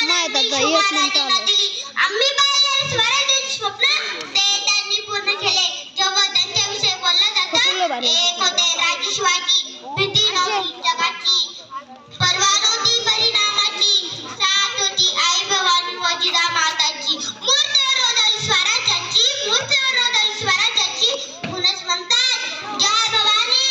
माहिताचा एक मिनिट आला. आम्ही पाहिलेले स्वराज्याचे स्वप्न ते त्यांनी पूर्ण केले. जेव्हा त्यांच्याविषयी बोललं जातं, एक होते राजे शिवाजी. भीती नव्हती जगाची, परवा नव्हती परिणामाची, साथ होती आई भवानी व जिजामाताची. मूर्तीवर रोजल स्वराज्याची, मूर्तीवर रोजल स्वराज्याची. म्हणूनच म्हणतात जय भवानी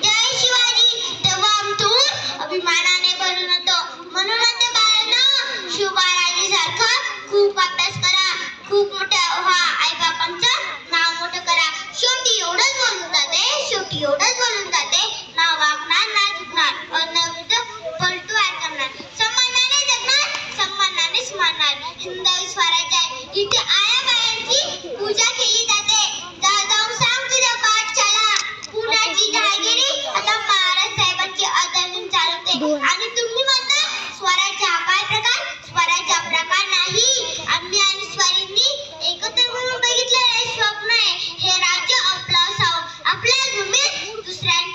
जय शिवाजी. तेव्हा आमतून अभिमानाने बोलून होतो. म्हणून म्हणते बाळांनो, शिवबाराजी सारखं खूप अभ्यास करा, खूप मोठ्या व्हा, आई बापांचं नाव मोठं करा. शेवटी एवढंच बोलून जाते, शेवटी एवढंच बोलून जाते, ना वागणार ना झुकणार, अनविध पलटू करणार, सन्मानाने जगणार, सन्मानानेच मारणार. हिंदवी स्वराज्य आहे, इथे आया बायांची पूजा केली जाते. जाऊन सांग तुझ्या पाठशाला, पुण्याची जहागिरी आता महाराज साहेबांची आदरणीने चालवते. आणि तुम्ही म्हणता स्वराज्य हा काय प्रकार? स्वराज्य हा प्रकार नाही. आम्ही आणि स्वराज्यांनी एकत्र म्हणून बघितलेलं स्वप्न आहे. हे राज्य आपलं असावं, आपल्या भूमीत दुसऱ्यांच्या